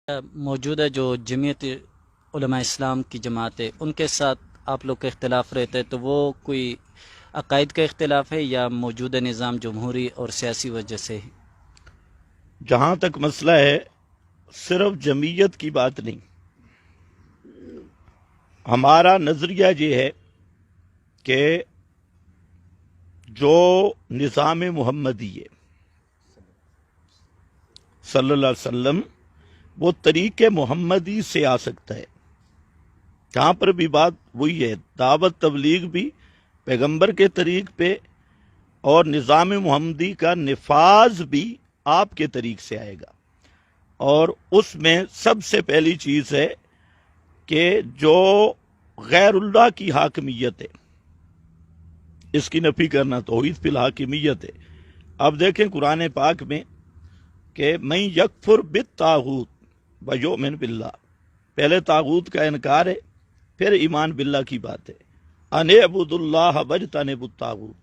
موجودہ جو جمعیت علماء اسلام کی جماعت ہے ان کے ساتھ آپ لوگ کا اختلاف رہتا ہے، تو وہ کوئی عقائد کا اختلاف ہے یا موجودہ نظام جمہوری اور سیاسی وجہ سے ہے؟ جہاں تک مسئلہ ہے صرف جمعیت کی بات نہیں، ہمارا نظریہ یہ ہے کہ جو نظام محمدی ہے صلی اللہ علیہ وسلم، وہ طریق محمدی سے آ سکتا ہے۔ جہاں پر بھی بات وہی ہے، دعوت تبلیغ بھی پیغمبر کے طریق پہ اور نظام محمدی کا نفاذ بھی آپ کے طریق سے آئے گا، اور اس میں سب سے پہلی چیز ہے کہ جو غیر اللہ کی حاکمیت ہے اس کی نفی کرنا توحید فی الحاکمیت ہے۔ اب دیکھیں قرآن پاک میں کہ من یکفر بالطاغوت ویؤمن باللہ، پہلے طاغوت کا انکار ہے، پھر ایمان باللہ کی بات ہے۔ ان اعبدوا اللہ واجتنبوا الطاغوت،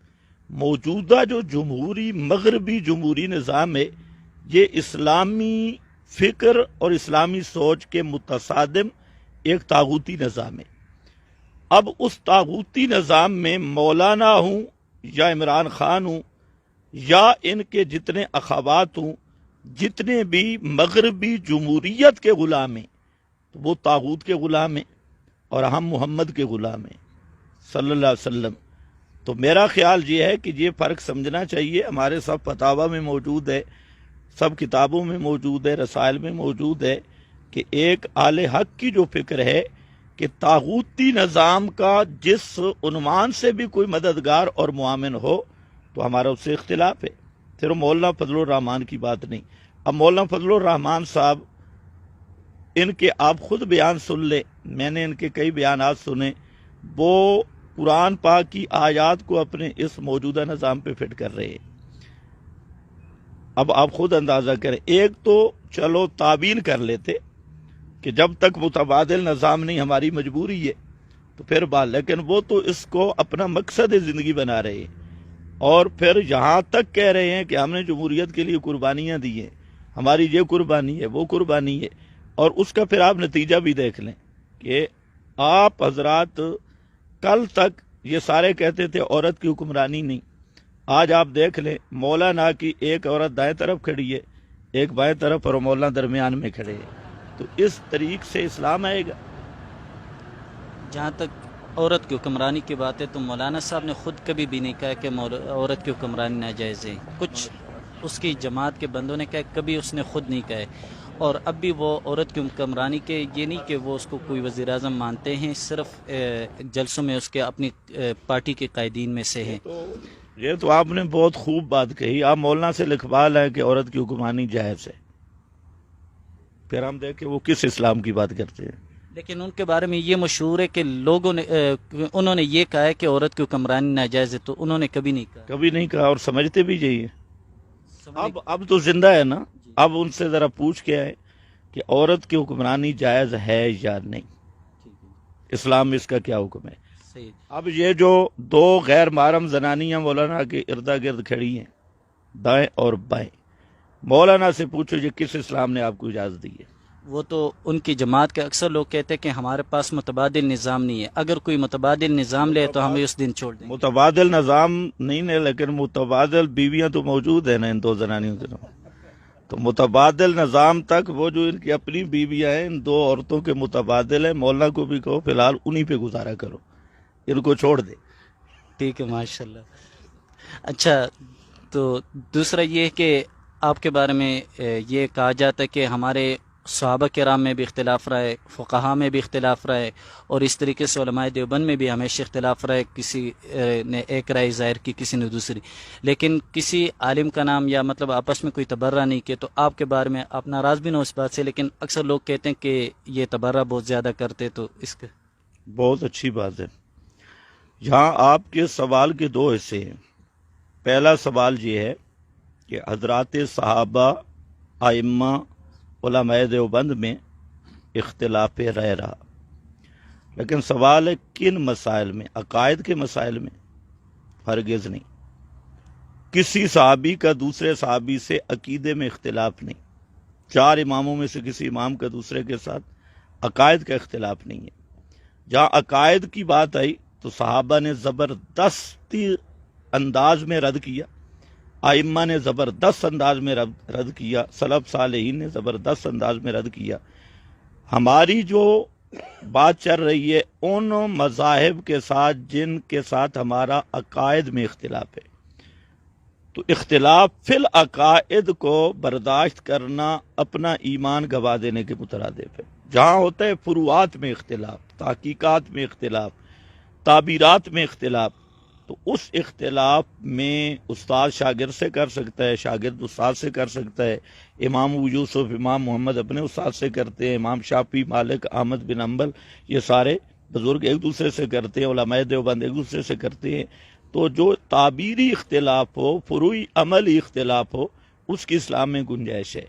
موجودہ جو جمہوری مغربی جمہوری نظام ہے یہ اسلامی فکر اور اسلامی سوچ کے متصادم ایک طاغوتی نظام ہے۔ اب اس طاغوتی نظام میں مولانا ہوں یا عمران خان ہوں یا ان کے جتنے اخوات ہوں، جتنے بھی مغربی جمہوریت کے غلام ہیں تو وہ طاغوت کے غلام ہیں اور ہم محمد کے غلام ہیں صلی اللہ علیہ وسلم۔ تو میرا خیال یہ ہے کہ یہ فرق سمجھنا چاہیے، ہمارے سب فتاوی میں موجود ہے، سب کتابوں میں موجود ہے، رسائل میں موجود ہے کہ ایک اہل حق کی جو فکر ہے کہ طاغوتی نظام کا جس عنوان سے بھی کوئی مددگار اور معاون ہو تو ہمارا اس سے اختلاف ہے۔ پھر مولانا فضل الرحمان کی بات نہیں۔ اب مولانا فضل الرحمان صاحب، ان کے آپ خود بیان سن لیں، میں نے ان کے کئی بیانات سنے، وہ قرآن پاک کی آیات کو اپنے اس موجودہ نظام پہ فٹ کر رہے ہیں۔ اب آپ خود اندازہ کریں، ایک تو چلو تعبین کر لیتے کہ جب تک متبادل نظام نہیں ہماری مجبوری ہے تو پھر بات، لیکن وہ تو اس کو اپنا مقصد زندگی بنا رہے ہیں، اور پھر یہاں تک کہہ رہے ہیں کہ ہم نے جمہوریت کے لیے قربانیاں دی ہیں، ہماری یہ قربانی ہے وہ قربانی ہے، اور اس کا پھر آپ نتیجہ بھی دیکھ لیں کہ آپ حضرات کل تک یہ سارے کہتے تھے عورت کی حکمرانی نہیں، آج آپ دیکھ لیں مولانا کی ایک عورت دائیں طرف کھڑی ہے، ایک بائیں طرف، اور مولانا درمیان میں کھڑے ہیں۔ تو اس طریق سے اسلام آئے گا؟ جہاں تک عورت کی حکمرانی کی بات ہے تو مولانا صاحب نے خود کبھی بھی نہیں کہا کہ عورت کی حکمرانی ناجائز ہے، کچھ اس کی جماعت کے بندوں نے کہا، کبھی اس نے خود نہیں کہا ہے، اور اب بھی وہ عورت کی حکمرانی کے یہ نہیں کہ وہ اس کو کوئی وزیر اعظم مانتے ہیں، صرف جلسوں میں اس کے اپنی پارٹی کے قائدین میں سے ہیں۔ یہ تو آپ نے بہت خوب بات کہی، آپ مولانا سے لکھوا لیں کہ عورت کی حکمرانی جائز ہے، پھر ہم دیکھیں وہ کس اسلام کی بات کرتے ہیں۔ لیکن ان کے بارے میں یہ مشہور ہے کہ لوگوں نے انہوں نے یہ کہا ہے کہ عورت کی حکمرانی ناجائز ہے، تو انہوں نے کبھی نہیں کہا۔ کبھی نہیں کہا، اور سمجھتے بھی یہی ہے۔ اب تو زندہ ہے نا، اب ان سے ذرا پوچھ کے آئے کہ عورت کی حکمرانی جائز ہے یا نہیں، اسلام میں اس کا کیا حکم ہے۔ صحیح۔ اب یہ جو دو غیر محرم زنانیاں مولانا کے اردا گرد کھڑی ہیں دائیں اور بائیں، مولانا سے پوچھو یہ کس اسلام نے آپ کو اجازت دی ہے؟ وہ تو ان کی جماعت کے اکثر لوگ کہتے ہیں کہ ہمارے پاس متبادل نظام نہیں ہے، اگر کوئی متبادل نظام لے تو ہمیں اس دن چھوڑ دیں گے۔ متبادل نظام نہیں ہے، لیکن متبادل بیویاں تو موجود ہیں نا ان دو زنانیوں کے نام، تو متبادل نظام تک وہ جو ان کی اپنی بیویاں ہیں، ان دو عورتوں کے متبادل ہیں، مولانا کو بھی کہو فی الحال انہی پہ گزارا کرو، ان کو چھوڑ دے۔ ٹھیک ہے، ماشاءاللہ۔ اچھا، تو دوسرا یہ ہے کہ آپ کے بارے میں یہ کہا جاتا ہے کہ ہمارے صحابہ کرام میں بھی اختلاف رہا ہے، فقہا میں بھی اختلاف رہا ہے، اور اس طریقے سے علماء دیوبند میں بھی ہمیشہ اختلاف رہا ہے، کسی نے ایک رائے ظاہر کی، کسی نے دوسری، لیکن کسی عالم کا نام یا مطلب آپس میں کوئی تبرہ نہیں کیا۔ تو آپ کے بارے میں آپ ناراض بھی نہ ہو اس بات سے، لیکن اکثر لوگ کہتے ہیں کہ یہ تبرہ بہت زیادہ کرتے، تو اس کا بہت اچھی بات ہے۔ یہاں آپ کے سوال کے دو حصے ہیں۔ پہلا سوال یہ ہے کہ حضرات صحابہ، ائمہ، علماء دیوبند میں اختلاف رائے رہا، لیکن سوال ہے کن مسائل میں؟ عقائد کے مسائل میں ہرگز نہیں۔ کسی صحابی کا دوسرے صحابی سے عقیدے میں اختلاف نہیں، 4 اماموں میں سے کسی امام کا دوسرے کے ساتھ عقائد کا اختلاف نہیں ہے۔ جہاں عقائد کی بات آئی تو صحابہ نے زبردستی انداز میں رد کیا، ائمہ نے زبردست انداز میں رد کیا، سلف صالحین نے زبردست انداز میں رد کیا۔ ہماری جو بات چل رہی ہے ان مذاہب کے ساتھ جن کے ساتھ ہمارا عقائد میں اختلاف ہے، تو اختلاف فی العقائد کو برداشت کرنا اپنا ایمان گوا دینے کے مترادف ہے۔ جہاں ہوتا ہے فروعات میں اختلاف، تحقیقات میں اختلاف، تعبیرات میں اختلاف، تو اس اختلاف میں استاد شاگرد سے کر سکتا ہے، شاگرد استاد سے کر سکتا ہے، امام ابو یوسف امام محمد اپنے استاد سے کرتے ہیں، امام شافعی مالک احمد بن حنبل یہ سارے بزرگ ایک دوسرے سے کرتے ہیں، علماء دیوبند ایک دوسرے سے کرتے ہیں۔ تو جو تعبیری اختلاف ہو، فروعی عملی اختلاف ہو، اس کی اسلام میں گنجائش ہے۔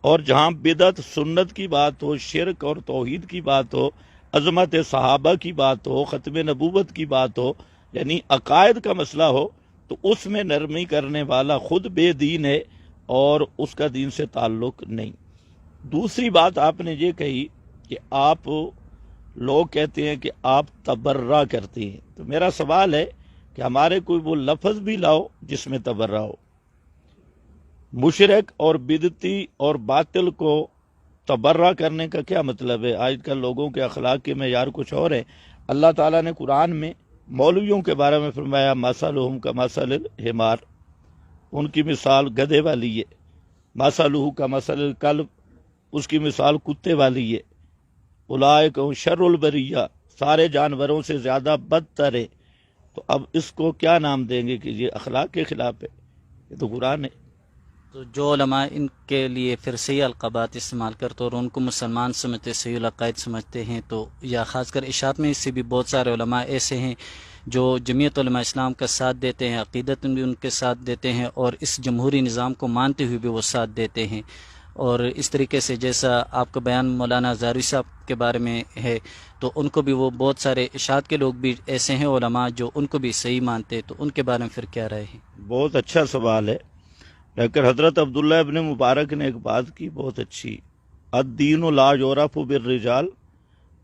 اور جہاں بدعت سنت کی بات ہو، شرک اور توحید کی بات ہو، عظمت صحابہ کی بات ہو، ختم نبوت کی بات ہو، یعنی عقائد کا مسئلہ ہو، تو اس میں نرمی کرنے والا خود بے دین ہے اور اس کا دین سے تعلق نہیں۔ دوسری بات آپ نے یہ کہی کہ آپ لوگ کہتے ہیں کہ آپ تبرہ کرتے ہیں، تو میرا سوال ہے کہ ہمارے کوئی وہ لفظ بھی لاؤ جس میں تبرہ ہو۔ مشرک اور بدعتی اور باطل کو تبرہ کرنے کا کیا مطلب ہے؟ آج کل لوگوں کے اخلاق کے معیار کچھ اور ہیں۔ اللہ تعالیٰ نے قرآن میں مولویوں کے بارے میں فرمایا مثلہم کمثل الحمار، ان کی مثال گدھے والی ہے، مثلہ کمثل الکلب، اس کی مثال کتے والی ہے، اولئک هم شر البریہ، سارے جانوروں سے زیادہ بدتر ہے۔ تو اب اس کو کیا نام دیں گے کہ یہ اخلاق کے خلاف ہے؟ یہ تو قرآن ہے۔ تو جو علماء ان کے لیے پھر صحیح القابات استعمال کرتے اور ان کو مسلمان سمجھتے، صحیح العقائد سمجھتے ہیں، تو یا خاص کر اشاعت میں اس سے بھی بہت سارے علماء ایسے ہیں جو جمعیت علماء اسلام کا ساتھ دیتے ہیں، عقیدت بھی ان کے ساتھ دیتے ہیں، اور اس جمہوری نظام کو مانتے ہوئے بھی وہ ساتھ دیتے ہیں۔ اور اس طریقے سے جیسا آپ کا بیان مولانا زاروی صاحب کے بارے میں ہے، تو ان کو بھی وہ بہت سارے اشاعت کے لوگ بھی ایسے ہیں علماء جو ان کو بھی صحیح مانتے، تو ان کے بارے میں پھر کیا رائے ہے؟ بہت اچھا سوال ہے، لیکن حضرت عبداللہ ابن مبارک نے ایک بات کی بہت اچھی، الدین لا یعرف بالرجال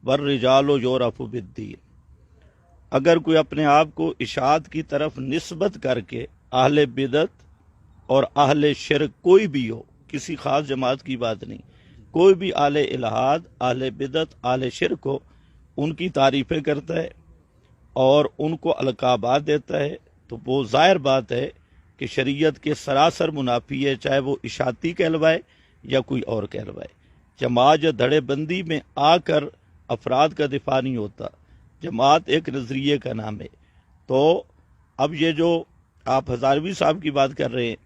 والرجال یعرف بالدین۔ اگر کوئی اپنے آپ کو اشاعت کی طرف نسبت کر کے اہل بدعت اور اہل شرک کوئی بھی ہو، کسی خاص جماعت کی بات نہیں، کوئی بھی اہل الہاد، اہل بدعت، اہل شرک ہو، ان کی تعریفیں کرتا ہے اور ان کو القابات دیتا ہے، تو وہ ظاہر بات ہے کہ شریعت کے سراسر منافی ہے، چاہے وہ اشاعتی کہلوائے یا کوئی اور کہلوائے۔ جماعت یا دھڑے بندی میں آ کر افراد کا دفاع نہیں ہوتا، جماعت ایک نظریے کا نام ہے۔ تو اب یہ جو آپ ہزاروی صاحب کی بات کر رہے ہیں،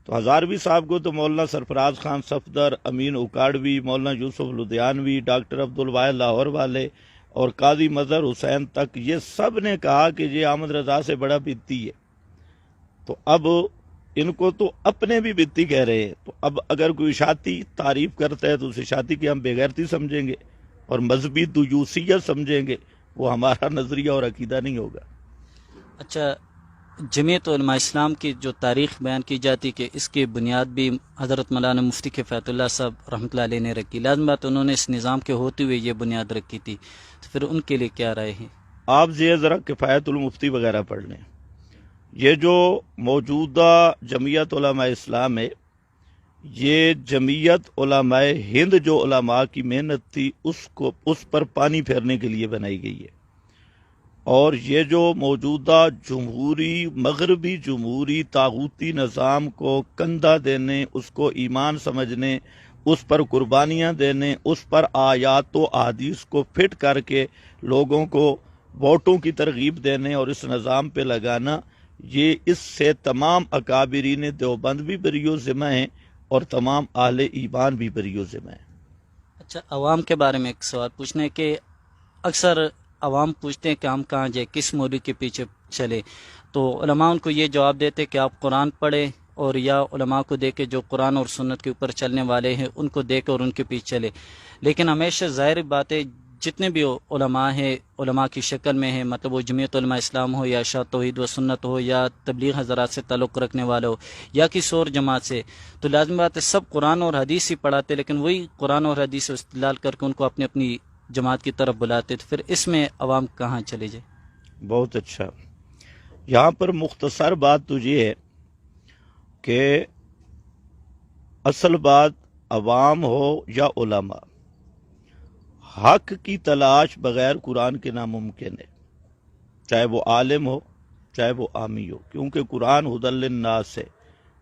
تو ہزاروی صاحب کو تو مولانا سرفراز خان صفدر، امین اکاڑوی، مولانا یوسف لدھیانوی، ڈاکٹر عبدالواحد لاہور والے اور قاضی مظہر حسین تک یہ سب نے کہا کہ یہ احمد رضا سے بڑا بدعتی ہے۔ تو اب ان کو تو اپنے بھی بدعتی کہہ رہے ہیں، تو اب اگر کوئی اشاعتی تعریف کرتا ہے تو اس اشاعتی کی ہم بے غیرتی سمجھیں گے اور مذہبی دیوسیت سمجھیں گے، وہ ہمارا نظریہ اور عقیدہ نہیں ہوگا۔ اچھا، جمعیت علماء اسلام کی جو تاریخ بیان کی جاتی کہ اس کی بنیاد بھی حضرت مولانا مفتی کفایت اللہ صاحب رحمۃ اللہ علیہ نے رکھی، لازم بات انہوں نے اس نظام کے ہوتے ہوئے یہ بنیاد رکھی تھی، تو پھر ان کے لیے کیا رائے ہے؟ آپ ذرا کفایت المفتی وغیرہ پڑھ لیں۔ یہ جو موجودہ جمعیت علماء اسلام ہے، یہ جمعیت علماء ہند جو علماء کی محنت تھی اس پر پانی پھیرنے کے لیے بنائی گئی ہے، اور یہ جو موجودہ جمہوری مغربی جمہوری طاغوتی نظام کو کندھا دینے، اس کو ایمان سمجھنے، اس پر قربانیاں دینے، اس پر آیات و احادیث کو فٹ کر کے لوگوں کو ووٹوں کی ترغیب دینے اور اس نظام پہ لگانا، یہ اس سے تمام اکابرین دیوبند بھی بری و ذمہ ہیں اور تمام اہل ایمان بھی بری و ذمہ ہیں۔ اچھا، عوام کے بارے میں ایک سوال پوچھنا ہے کہ اکثر عوام پوچھتے ہیں کہ ہم کہاں جائیں، کس مولوی کے پیچھے چلے، تو علماء ان کو یہ جواب دیتے کہ آپ قرآن پڑھیں، اور یا علماء کو دے کے جو قرآن اور سنت کے اوپر چلنے والے ہیں ان کو دے کے اور ان کے پیچھے چلے۔ لیکن ہمیشہ ظاہر بات ہے جتنے بھی علماء ہیں، علماء کی شکل میں ہیں، مطلب وہ جمعیت علماء اسلام ہو یا اشاعت توحید و سنت ہو یا تبلیغ حضرات سے تعلق رکھنے والا ہو یا کسی اور جماعت سے، تو لازم بات ہے سب قرآن اور حدیث ہی پڑھاتے، لیکن وہی قرآن اور حدیث سے استدلال کر کے ان کو اپنی اپنی جماعت کی طرف بلاتے، تو پھر اس میں عوام کہاں چلے جائے؟ بہت اچھا. یہاں پر مختصر بات تو یہ ہے کہ اصل بات عوام ہو یا علماء، حق کی تلاش بغیر قرآن کے ناممکن ہے، چاہے وہ عالم ہو چاہے وہ عامی ہو، کیونکہ قرآن ہدی للناس ہے،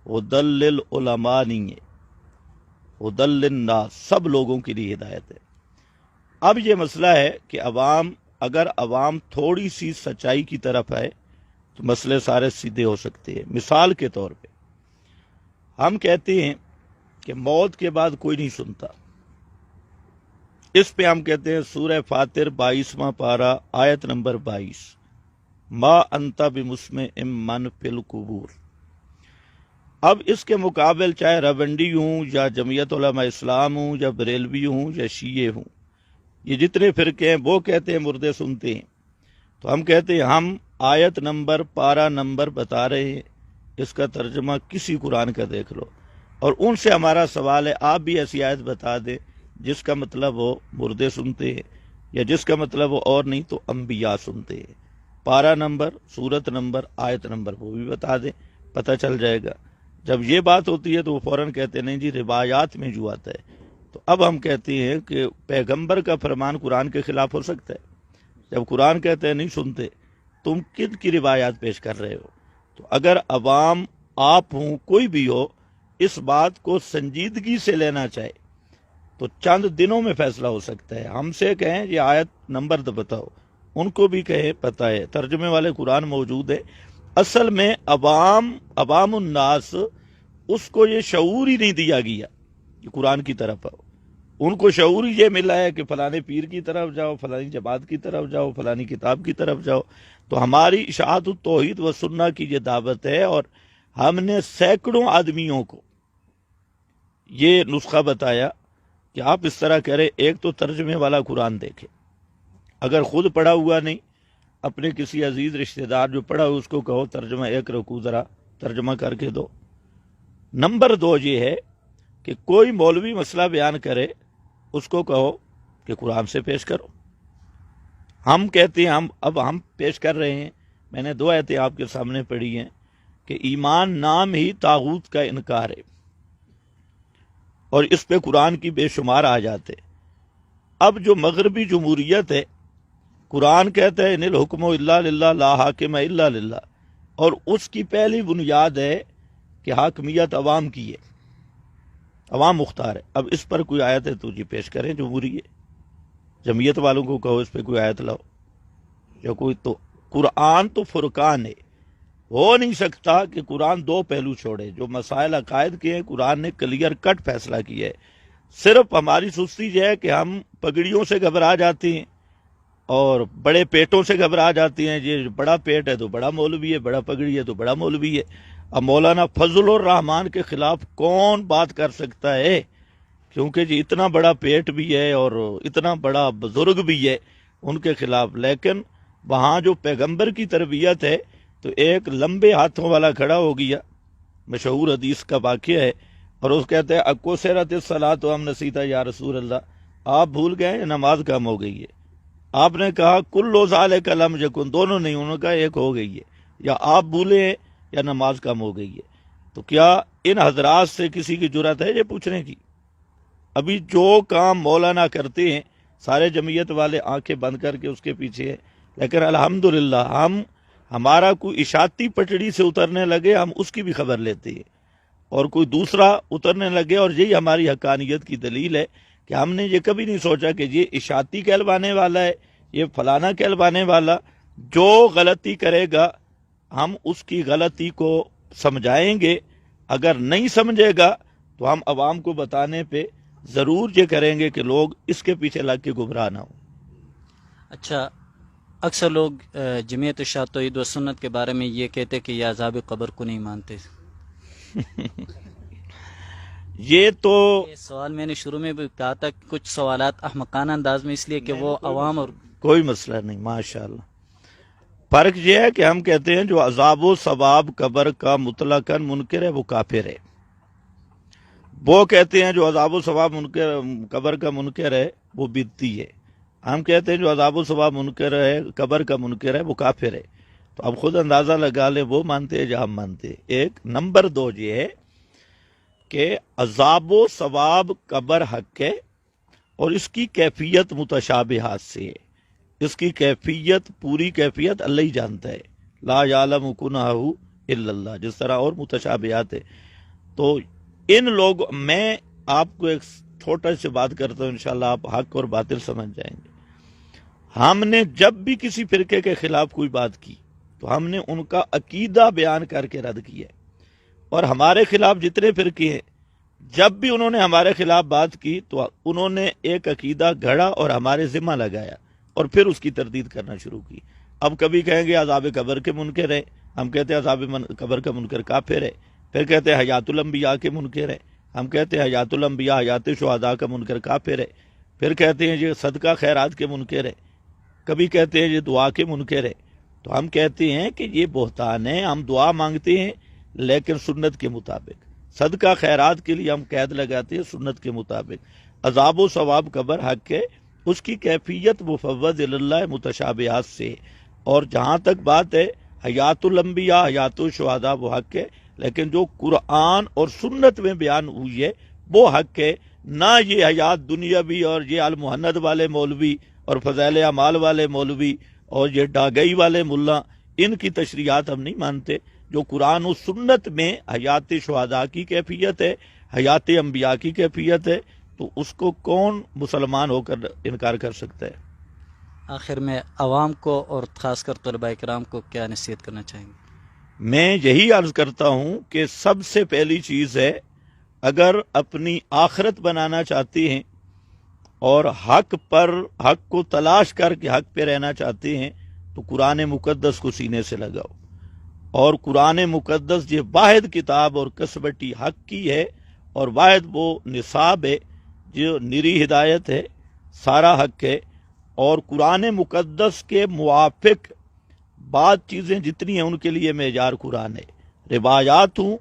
ہدی للعلماء نہیں ہے، ہدی للناس سب لوگوں کے لیے ہدایت ہے. اب یہ مسئلہ ہے کہ اگر عوام تھوڑی سی سچائی کی طرف آئے تو مسئلے سارے سیدھے ہو سکتے ہیں. مثال کے طور پہ ہم کہتے ہیں کہ موت کے بعد کوئی نہیں سنتا، اس پہ ہم کہتے ہیں سورہ فاتر 22واں پارہ آیت نمبر 22، ما انت بمسمع من فی القبور. اب اس کے مقابل چاہے رونڈی ہوں یا جمعیت علماء اسلام ہوں یا بریلوی ہوں یا شیعہ ہوں، یہ جتنے فرقے ہیں وہ کہتے ہیں مردے سنتے ہیں، تو ہم کہتے ہیں ہم آیت نمبر پارہ نمبر بتا رہے ہیں، اس کا ترجمہ کسی قرآن کا دیکھ لو، اور ان سے ہمارا سوال ہے آپ بھی ایسی آیت بتا دیں جس کا مطلب وہ مردے سنتے ہیں، یا جس کا مطلب وہ اور نہیں تو انبیاء سنتے ہیں. پارہ نمبر، سورت نمبر، آیت نمبر وہ بھی بتا دیں، پتہ چل جائے گا. جب یہ بات ہوتی ہے تو وہ فوراً کہتے ہیں نہیں جی روایات میں جو آتا ہے. تو اب ہم کہتے ہیں کہ پیغمبر کا فرمان قرآن کے خلاف ہو سکتا ہے؟ جب قرآن کہتے ہیں نہیں سنتے، تم کن کی روایات پیش کر رہے ہو؟ تو اگر عوام، آپ ہوں کوئی بھی ہو، اس بات کو سنجیدگی سے لینا چاہے تو چند دنوں میں فیصلہ ہو سکتا ہے. ہم سے کہیں یہ آیت نمبر تو بتاؤ، ان کو بھی کہیں پتہ ہے، ترجمے والے قرآن موجود ہے. اصل میں عوام الناس، اس کو یہ شعور ہی نہیں دیا گیا کہ قرآن کی طرف آؤ. ان کو شعور یہ ملا ہے کہ فلانے پیر کی طرف جاؤ، فلانی جماعت کی طرف جاؤ، فلانی کتاب کی طرف جاؤ. تو ہماری اشاعت التوحید و سنہ کی یہ دعوت ہے، اور ہم نے سینکڑوں آدمیوں کو یہ نسخہ بتایا کہ آپ اس طرح کریں. ایک تو ترجمے والا قرآن دیکھیں، اگر خود پڑھا ہوا نہیں، اپنے کسی عزیز رشتہ دار جو پڑھا ہو اس کو کہو ترجمہ ایک رکو ذرا ترجمہ کر کے دو. نمبر 2 یہ ہے کہ کوئی مولوی مسئلہ بیان کرے، اس کو کہو کہ قرآن سے پیش کرو. ہم کہتے ہیں اب ہم پیش کر رہے ہیں. میں نے 2 آیتیں آپ کے سامنے پڑھی ہیں کہ ایمان نام ہی طاغوت کا انکار ہے، اور اس پہ قرآن کی بے شمار آ جاتے. اب جو مغربی جمہوریت ہے، قرآن کہتا ہے ان الحکم الا للہ لا حاکم الا للہ، اور اس کی پہلی بنیاد ہے کہ حاکمیت عوام کی ہے، عوام مختار ہے. اب اس پر کوئی آیت ہے تو جی پیش کریں، جمہوری ہے. جمعیت والوں کو کہو اس پہ کوئی آیت لاؤ یا کوئی. تو قرآن تو فرقان ہے، ہو نہیں سکتا کہ قرآن 2 پہلو چھوڑے. جو مسائل عقائد کے ہیں قرآن نے کلیئر کٹ فیصلہ کیا ہے. صرف ہماری سستی یہ ہے کہ ہم پگڑیوں سے گھبرا جاتے ہیں اور بڑے پیٹوں سے گھبرا جاتے ہیں. یہ بڑا پیٹ ہے تو بڑا مولوی ہے، بڑا پگڑی ہے تو بڑا مولوی ہے. اب مولانا فضل الرحمان کے خلاف کون بات کر سکتا ہے؟ کیونکہ جی اتنا بڑا پیٹ بھی ہے اور اتنا بڑا بزرگ بھی ہے ان کے خلاف. لیکن وہاں جو پیغمبر کی تربیت ہے تو ایک لمبے ہاتھوں والا کھڑا ہو گیا، مشہور حدیث کا واقعہ ہے، اور اس کہتے ہیں اکو سیرت الصلاۃ ہم نسیتا یا رسول اللہ، آپ بھول گئے یا نماز کم ہو گئی ہے؟ آپ نے کہا کل ذالک لم یکن، دونوں نہیں، انہوں نے کہا ایک ہو گئی ہے، یا آپ بھولے ہیں یا نماز کم ہو گئی ہے. تو کیا ان حضرات سے کسی کی جرات ہے یہ پوچھنے کی؟ ابھی جو کام مولانا کرتے ہیں سارے جمعیت والے آنکھیں بند کر کے اس کے پیچھے ہیں. لیکن الحمدللہ ہمارا کوئی اشاعتی پٹڑی سے اترنے لگے ہم اس کی بھی خبر لیتے ہیں، اور کوئی دوسرا اترنے لگے، اور یہی ہماری حقانیت کی دلیل ہے کہ ہم نے یہ کبھی نہیں سوچا کہ یہ اشاعتی کہلوانے والا ہے، یہ فلانا کہلوانے والا. جو غلطی کرے گا ہم اس کی غلطی کو سمجھائیں گے، اگر نہیں سمجھے گا تو ہم عوام کو بتانے پہ ضرور یہ کریں گے کہ لوگ اس کے پیچھے لگ کے گمراہ نہ ہوں. اچھا، اکثر لوگ جمعیت اشاعت توحید و سنت کے بارے میں یہ کہتے کہ یہ عذاب قبر کو نہیں مانتے. یہ تو یہ سوال میں نے شروع میں بھی کہا تھا کہ کچھ سوالات احمقانہ انداز میں اس لیے کہ وہ عوام اور کوئی مسئلہ نہیں، ماشاءاللہ۔ فرق یہ ہے کہ ہم کہتے ہیں جو عذاب و ثواب قبر کا مطلقاً منکر ہے وہ کافر ہے، وہ کہتے ہیں جو عذاب و ثواب منکر قبر کا منکر ہے وہ بدعتی ہے، ہم کہتے ہیں جو عذاب و ثواب منکر ہے قبر کا منکر ہے وہ کافر ہے۔ تو اب خود اندازہ لگا لیں وہ مانتے ہیں یا ہم مانتے ہیں۔ ایک نمبر دو یہ ہے کہ عذاب و ثواب قبر حق ہے اور اس کی کیفیت متشابہات سے ہے، اس کی کیفیت پوری کیفیت اللہ ہی جانتا ہے، لا یعلم کنہہ الا اللہ، جس طرح اور متشابہات ہے۔ تو ان لوگ، میں آپ کو ایک چھوٹا سی بات کرتا ہوں، انشاءاللہ آپ حق اور باطل سمجھ جائیں گے۔ ہم نے جب بھی کسی فرقے کے خلاف کوئی بات کی تو ہم نے ان کا عقیدہ بیان کر کے رد کیا ہے، اور ہمارے خلاف جتنے فرقے ہیں جب بھی انہوں نے ہمارے خلاف بات کی تو انہوں نے ایک عقیدہ گھڑا اور ہمارے ذمہ لگایا اور پھر اس کی تردید کرنا شروع کی۔ اب کبھی کہیں گے عذاب قبر کے منکر ہے، ہم کہتے ہیں عذاب قبر کا منکر کافر ہے، پھر کہتے ہیں حیات الانبیاء کے منکر ہے، ہم کہتے ہیں حیات الانبیاء حیات شہداء کا منکر کافر ہے، پھر کہتے ہیں یہ صدقہ خیرات کے منکر ہے، کبھی کہتے ہیں یہ دعا کے منکر ہے۔ تو ہم کہتے ہیں کہ یہ بہتان ہے، ہم دعا مانگتے ہیں لیکن سنت کے مطابق، صدقہ خیرات کے لیے ہم قید لگاتے ہیں سنت کے مطابق، عذاب و ثواب قبر حق ہے، اس کی کیفیت مفوض اللہ متشابہات سے، اور جہاں تک بات ہے حیات الانبیاء حیات الشہداء وہ حق ہے، لیکن جو قرآن اور سنت میں بیان ہوئی ہے وہ حق ہے، نہ یہ حیات دنیاوی اور یہ المحند والے مولوی اور فضائل اعمال والے مولوی اور یہ ڈاگئی والے ملا، ان کی تشریحات ہم نہیں مانتے۔ جو قرآن و سنت میں حیات شہداء کی کیفیت ہے، حیات انبیاء کی کیفیت ہے، تو اس کو کون مسلمان ہو کر انکار کر سکتا ہے؟ آخر میں عوام کو اور خاص کر طلباء کرام کو کیا نصیحت کرنا چاہیں گے؟ میں یہی عرض کرتا ہوں کہ سب سے پہلی چیز ہے، اگر اپنی آخرت بنانا چاہتے ہیں اور حق کو تلاش کر کے حق پہ رہنا چاہتے ہیں تو قرآن مقدس کو سینے سے لگاؤ، اور قرآن مقدس یہ واحد کتاب اور کسبٹی حق کی ہے، اور واحد وہ نصاب ہے جو نری ہدایت ہے، سارا حق ہے، اور قرآن مقدس کے موافق بعض چیزیں جتنی ہیں ان کے لیے معیار قرآن ہے، روایات ہوں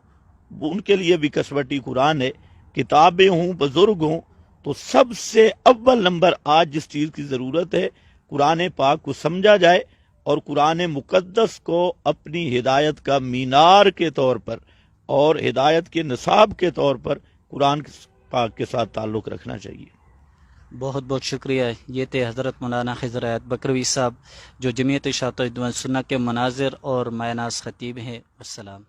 ان کے لیے بھی کسوٹی قرآن ہے، کتابیں ہوں بزرگ ہوں، تو سب سے اول نمبر آج جس چیز کی ضرورت ہے قرآن پاک کو سمجھا جائے اور قرآن مقدس کو اپنی ہدایت کا مینار کے طور پر اور ہدایت کے نصاب کے طور پر قرآن پاک کے ساتھ تعلق رکھنا چاہیے۔ بہت بہت شکریہ۔ یہ تھے حضرت مولانا خضر حیات بکروی صاحب جو جمعیت اشاعت السنہ کے مناظر اور معناص خطیب ہیں۔ السلام۔